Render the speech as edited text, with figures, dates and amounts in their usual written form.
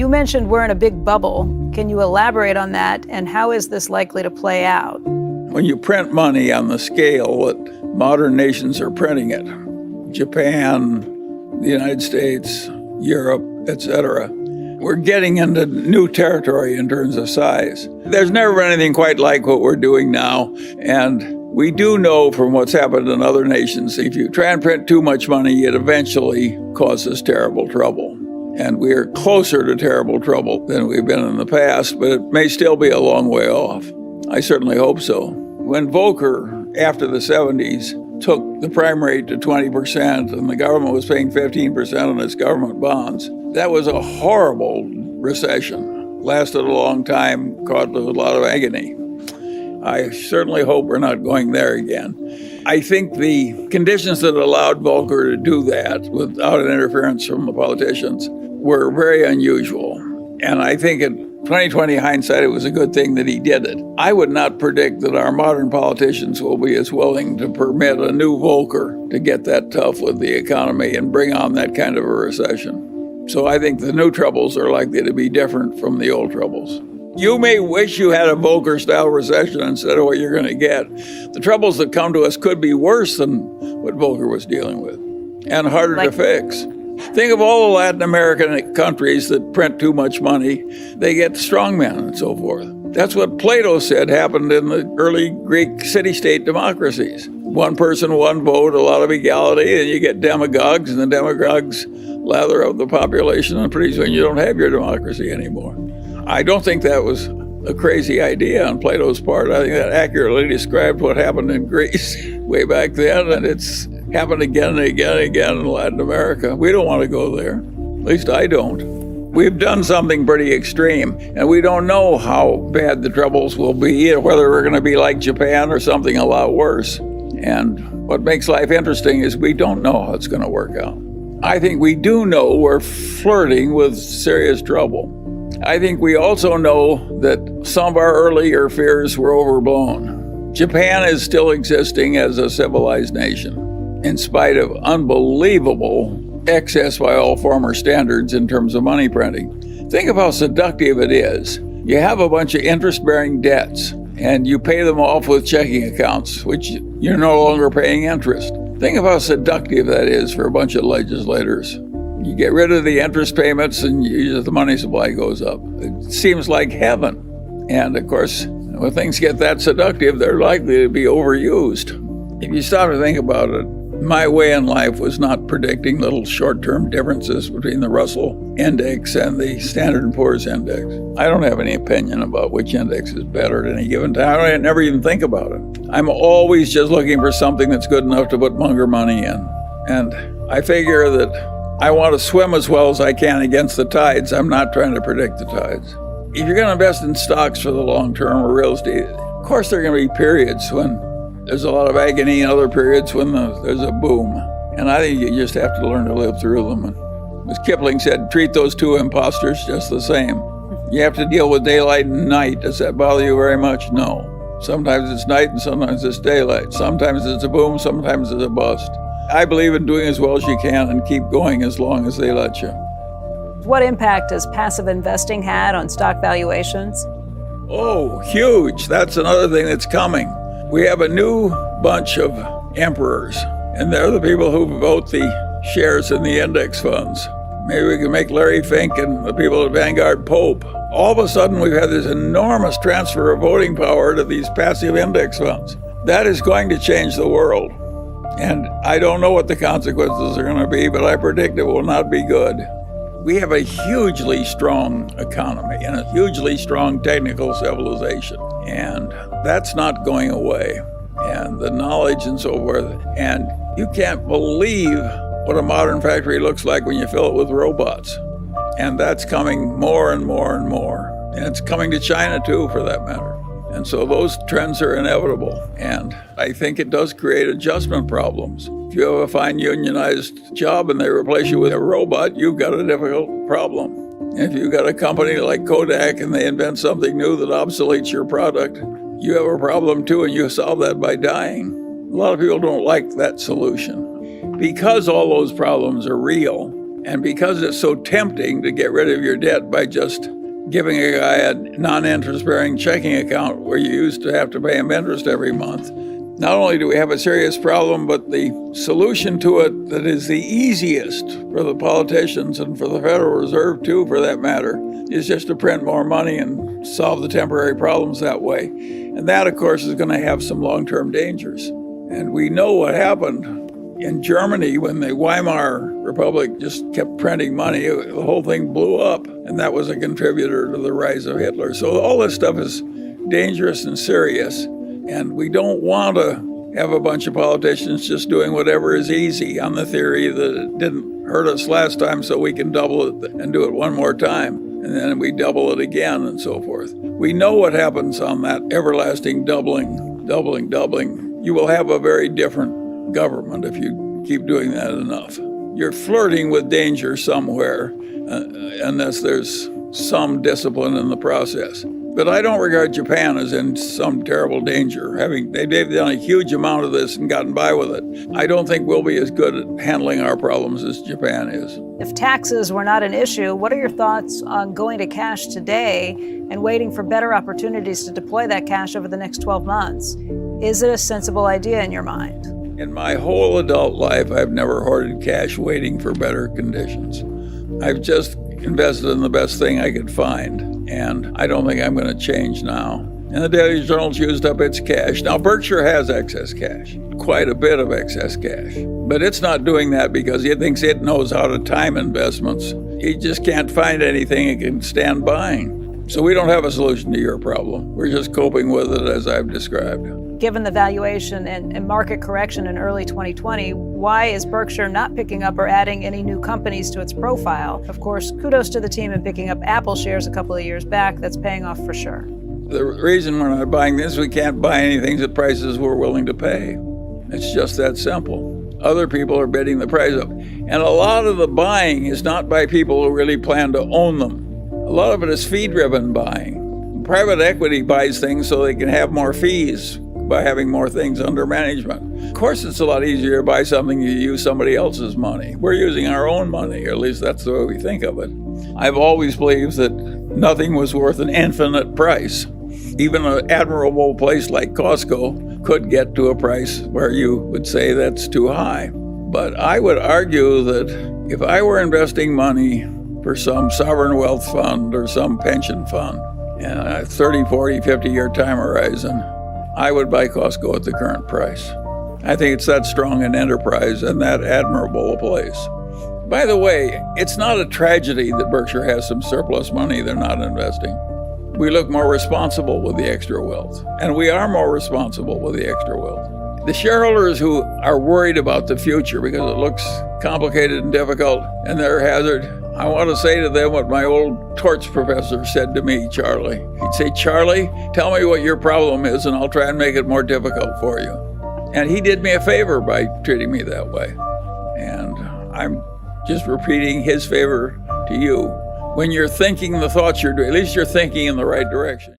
You mentioned we're in a big bubble. Can you elaborate on that, and how is this likely to play out? When you print money on the scale that modern nations are printing it, Japan, the United States, Europe, etc., we're getting into new territory in terms of size. There's never been anything quite like what we're doing now, and we do know from what's happened in other nations, if you try and print too much money, it eventually causes terrible trouble. And we're closer to terrible trouble than we've been in the past, but it may still be a long way off. I certainly hope so. When Volcker, after the 70s, took the prime rate to 20% and the government was paying 15% on its government bonds, that was a horrible recession. Lasted a long time, caused a lot of agony. I certainly hope we're not going there again. I think the conditions that allowed Volcker to do that without an interference from the politicians were very unusual. And I think in 2020 hindsight, it was a good thing that he did it. I would not predict that our modern politicians will be as willing to permit a new Volcker to get that tough with the economy and bring on that kind of a recession. So I think the new troubles are likely to be different from the old troubles. You may wish you had a Volcker-style recession instead of what you're going to get. The troubles that come to us could be worse than what Volcker was dealing with and harder to fix. Think of all the Latin American countries that print too much money. They get strongmen and so forth. That's what Plato said happened in the early Greek city-state democracies. One person, one vote, a lot of equality, and you get demagogues, and the demagogues lather up the population, and pretty soon you don't have your democracy anymore. I don't think that was a crazy idea on Plato's part. I think that accurately described what happened in Greece way back then, and it's happened again and again and again in Latin America. We don't want to go there. At least I don't. We've done something pretty extreme, and we don't know how bad the troubles will be, or whether we're going to be like Japan or something a lot worse. And what makes life interesting is we don't know how it's going to work out. I think we do know we're flirting with serious trouble. I think we also know that some of our earlier fears were overblown. Japan is still existing as a civilized nation, in spite of unbelievable excess by all former standards in terms of money printing. Think of how seductive it is. You have a bunch of interest-bearing debts, and you pay them off with checking accounts, which you're no longer paying interest. Think of how seductive that is for a bunch of legislators. You get rid of the interest payments and the money supply goes up. It seems like heaven. And of course, when things get that seductive, they're likely to be overused. If you stop to think about it, my way in life was not predicting little short-term differences between the Russell index and the Standard & Poor's index. I don't have any opinion about which index is better at any given time. I never even think about it. I'm always just looking for something that's good enough to put Munger money in. And I figure that I want to swim as well as I can against the tides. I'm not trying to predict the tides. If you're going to invest in stocks for the long term or real estate, of course there are going to be periods when there's a lot of agony and other periods when there's a boom. And I think you just have to learn to live through them. And as Kipling said, treat those two imposters just the same. You have to deal with daylight and night. Does that bother you very much? No. Sometimes it's night and sometimes it's daylight. Sometimes it's a boom, sometimes it's a bust. I believe in doing as well as you can and keep going as long as they let you. What impact has passive investing had on stock valuations? Oh, huge. That's another thing that's coming. We have a new bunch of emperors, and they're the people who vote the shares in the index funds. Maybe we can make Larry Fink and the people at Vanguard Pope. All of a sudden, we've had this enormous transfer of voting power to these passive index funds. That is going to change the world. And I don't know what the consequences are going to be, but I predict it will not be good. We have a hugely strong economy and a hugely strong technical civilization. And that's not going away. And the knowledge and so forth. And you can't believe what a modern factory looks like when you fill it with robots. And that's coming more and more and more. And it's coming to China too, for that matter. And so those trends are inevitable. And I think it does create adjustment problems. If you have a fine unionized job and they replace you with a robot, you've got a difficult problem. If you've got a company like Kodak and they invent something new that obsoletes your product, you have a problem too, and you solve that by dying. A lot of people don't like that solution. Because all those problems are real, And because it's so tempting to get rid of your debt by just giving a guy a non-interest-bearing checking account where you used to have to pay him interest every month, not only do we have a serious problem, but the solution to it that is the easiest for the politicians and for the Federal Reserve too, for that matter, is just to print more money and solve the temporary problems that way. And that, of course, is going to have some long-term dangers. And we know what happened in Germany when the Weimar Republic just kept printing money. The whole thing blew up, and that was a contributor to the rise of Hitler. So all this stuff is dangerous and serious. And we don't want to have a bunch of politicians just doing whatever is easy on the theory that it didn't hurt us last time, so we can double it and do it one more time. And then we double it again and so forth. We know what happens on that everlasting doubling. You will have a very different government if you keep doing that enough. You're flirting with danger somewhere, unless there's some discipline in the process. But I don't regard Japan as in some terrible danger. They've done a huge amount of this and gotten by with it. I don't think we'll be as good at handling our problems as Japan is. If taxes were not an issue, what are your thoughts on going to cash today and waiting for better opportunities to deploy that cash over the next 12 months? Is it a sensible idea in your mind? In my whole adult life, I've never hoarded cash waiting for better conditions. I've just invested in the best thing I could find, and I don't think I'm going to change now. And the Daily Journal's used up its cash. Now, Berkshire has excess cash, quite a bit of excess cash. But it's not doing that because it thinks it knows how to time investments. It just can't find anything it can stand buying. So we don't have a solution to your problem. We're just coping with it as I've described. Given the valuation and market correction in early 2020, why is Berkshire not picking up or adding any new companies to its profile? Of course, kudos to the team in picking up Apple shares a couple of years back. That's paying off for sure. The reason we're not buying this, we can't buy anything at prices we're willing to pay. It's just that simple. Other people are bidding the price up. And a lot of the buying is not by people who really plan to own them. A lot of it is fee-driven buying. Private equity buys things so they can have more fees by having more things under management. Of course, it's a lot easier to buy something you use somebody else's money. We're using our own money, or at least that's the way we think of it. I've always believed that nothing was worth an infinite price. Even an admirable place like Costco could get to a price where you would say that's too high. But I would argue that if I were investing money for some sovereign wealth fund or some pension fund, in a 30, 40, 50-year time horizon, I would buy Costco at the current price. I think it's that strong an enterprise and that admirable a place. By the way, it's not a tragedy that Berkshire has some surplus money they're not investing. We look more responsible with the extra wealth, and we are more responsible with the extra wealth. The shareholders who are worried about the future because it looks complicated and difficult and they're hazard, I want to say to them what my old torts professor said to me, Charlie. He'd say, Charlie, tell me what your problem is and I'll try and make it more difficult for you. And he did me a favor by treating me that way. And I'm just repeating his favor to you. When you're thinking the thoughts you're doing, at least you're thinking in the right direction.